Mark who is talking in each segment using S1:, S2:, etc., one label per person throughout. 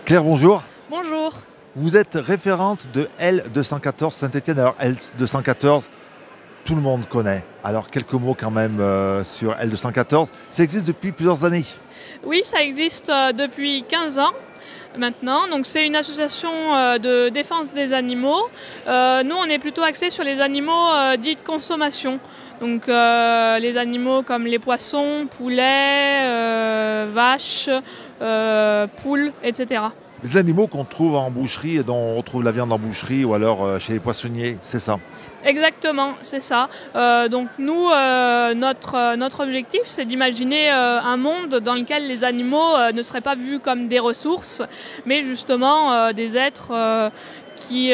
S1: Claire, bonjour.
S2: Bonjour.
S1: Vous êtes référente de L214 Saint-Étienne. Alors L214, tout le monde connaît. Alors quelques mots quand même sur L214. Ça existe depuis plusieurs années.
S2: Oui, ça existe depuis 15 ans maintenant. Donc c'est une association de défense des animaux. Nous, on est plutôt axés sur les animaux dits de consommation. Donc les animaux comme les poissons, poulets, vaches, poules, etc.
S1: Les animaux qu'on trouve en boucherie, dont on trouve la viande en boucherie ou alors chez les poissonniers, c'est ça.
S2: Exactement, c'est ça. Donc nous, notre objectif, c'est d'imaginer un monde dans lequel les animaux ne seraient pas vus comme des ressources, mais justement des êtres qui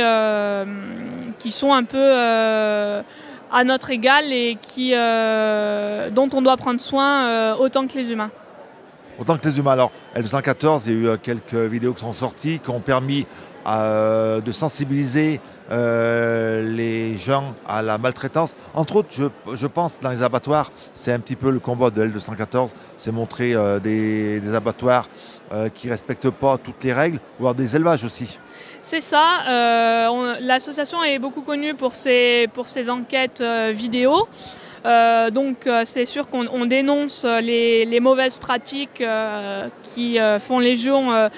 S2: sont un peu à notre égal et dont on doit prendre soin autant que les humains.
S1: Autant que les humains. Alors, L214, il y a eu quelques vidéos qui sont sorties qui ont permis de sensibiliser les gens à la maltraitance. Entre autres, je pense dans les abattoirs, c'est un petit peu le combat de L214, c'est montrer des abattoirs qui ne respectent pas toutes les règles, voire des élevages aussi.
S2: C'est ça, l'association est beaucoup connue pour ses enquêtes vidéo. Donc c'est sûr qu'on dénonce les mauvaises pratiques qui font légion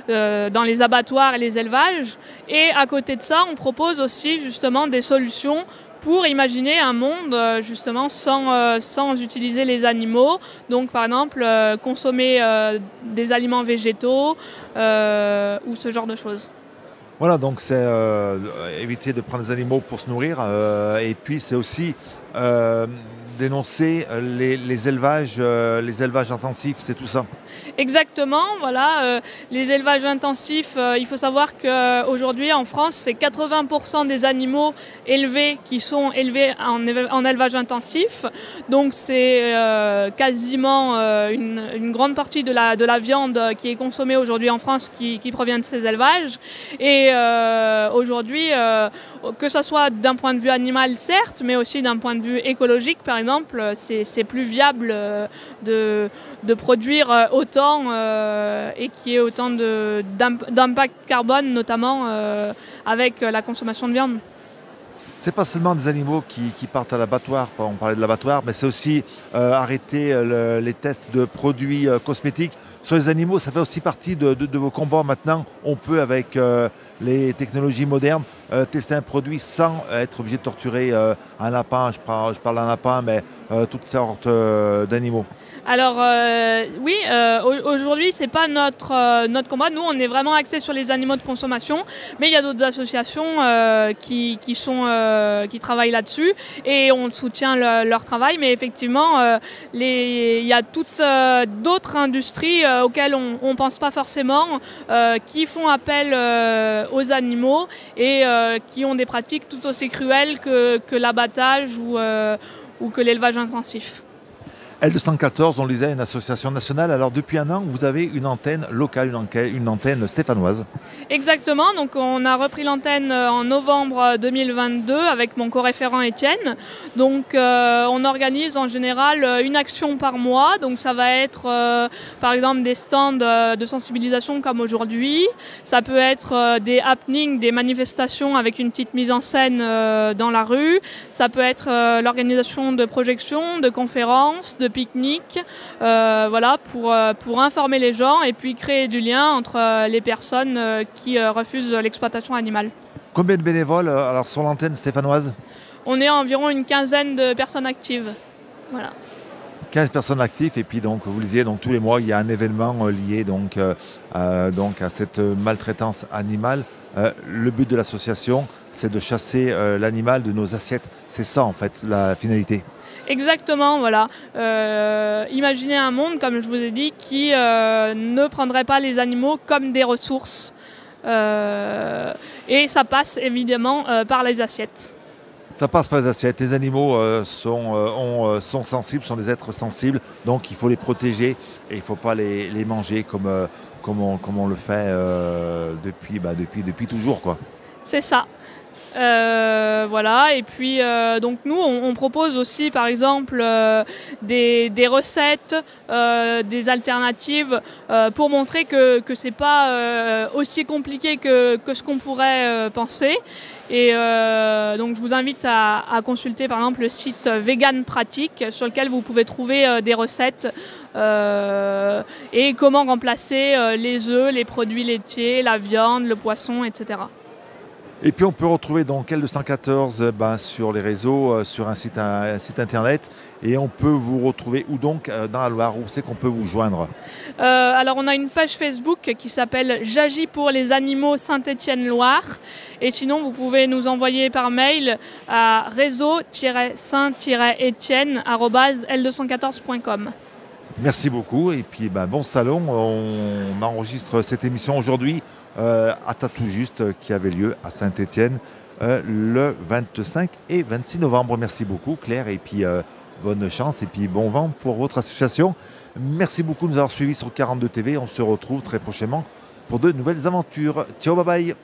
S2: dans les abattoirs et les élevages. Et à côté de ça, on propose aussi justement des solutions pour imaginer un monde justement sans utiliser les animaux. Donc par exemple consommer des aliments végétaux ou ce genre de choses.
S1: Voilà, donc c'est éviter de prendre des animaux pour se nourrir et puis c'est aussi dénoncer les élevages intensifs, c'est tout ça.
S2: Exactement, voilà, les élevages intensifs, il faut savoir qu'aujourd'hui en France, c'est 80% des animaux élevés qui sont élevés en élevage intensif. Donc c'est quasiment une grande partie de la viande qui est consommée aujourd'hui en France qui provient de ces élevages. Et aujourd'hui, que ce soit d'un point de vue animal certes, mais aussi d'un point de vue écologique par exemple, c'est plus viable de produire autant et qu'il y ait autant d'impact carbone notamment avec la consommation de viande.
S1: C'est pas seulement des animaux qui partent à l'abattoir, on parlait de l'abattoir, mais c'est aussi arrêter les tests de produits cosmétiques sur les animaux. Ça fait aussi partie de vos combats maintenant. On peut, avec les technologies modernes, tester un produit sans être obligé de torturer un lapin. Je parle d'un lapin, mais toutes sortes d'animaux.
S2: Alors oui, aujourd'hui c'est pas notre combat. Nous on est vraiment axés sur les animaux de consommation, mais il y a d'autres associations qui travaillent là-dessus et on soutient leur travail. Mais effectivement, il y a toutes d'autres industries auxquelles on pense pas forcément, qui font appel aux animaux et qui ont des pratiques tout aussi cruelles que l'abattage ou que l'élevage intensif.
S1: L214, on le disait, une association nationale. Alors depuis un an, vous avez une antenne locale, une antenne stéphanoise.
S2: Exactement, donc on a repris l'antenne en novembre 2022 avec mon co-référent Étienne. Donc on organise en général une action par mois. Donc ça va être par exemple des stands de sensibilisation comme aujourd'hui. Ça peut être des happenings, des manifestations avec une petite mise en scène dans la rue. Ça peut être l'organisation de projections, de conférences, de pique-nique, voilà, pour informer les gens et puis créer du lien entre les personnes qui refusent l'exploitation animale.
S1: Combien de bénévoles alors sur l'antenne stéphanoise?
S2: On est à environ une quinzaine de personnes actives. Voilà.
S1: 15 personnes actives et puis donc vous le disiez, donc tous les mois il y a un événement lié donc à cette maltraitance animale. Le but de l'association, c'est de chasser l'animal de nos assiettes. C'est ça en fait la finalité.
S2: Exactement, voilà. Imaginez un monde, comme je vous ai dit, qui ne prendrait pas les animaux comme des ressources. Et ça passe évidemment par les assiettes.
S1: Ça passe par les assiettes. Les animaux sont sensibles, sont des êtres sensibles, donc il faut les protéger et il ne faut pas les manger comme on le fait depuis toujours, quoi.
S2: C'est ça. Voilà, et puis donc nous on propose aussi par exemple des recettes, des alternatives pour montrer que c'est pas aussi compliqué que ce qu'on pourrait penser. Et donc je vous invite à consulter par exemple le site Vegan Pratique sur lequel vous pouvez trouver des recettes et comment remplacer les œufs, les produits laitiers, la viande, le poisson, etc.
S1: Et puis on peut retrouver donc L214 sur les réseaux, sur un site internet. Et on peut vous retrouver où donc dans la Loire? Où c'est qu'on peut vous joindre?
S2: Alors on a une page Facebook qui s'appelle J'agis pour les animaux Saint-Étienne-Loire. Et sinon vous pouvez nous envoyer par mail à réseau-saint-etienne@l214.com.
S1: Merci beaucoup. Et puis bon salon. On enregistre cette émission aujourd'hui à Tatou Juste qui avait lieu à Saint-Étienne le 25 et 26 novembre. Merci beaucoup Claire et puis bonne chance et puis bon vent pour votre association. Merci beaucoup de nous avoir suivis sur 42 TV. On se retrouve très prochainement pour de nouvelles aventures. Ciao, bye bye.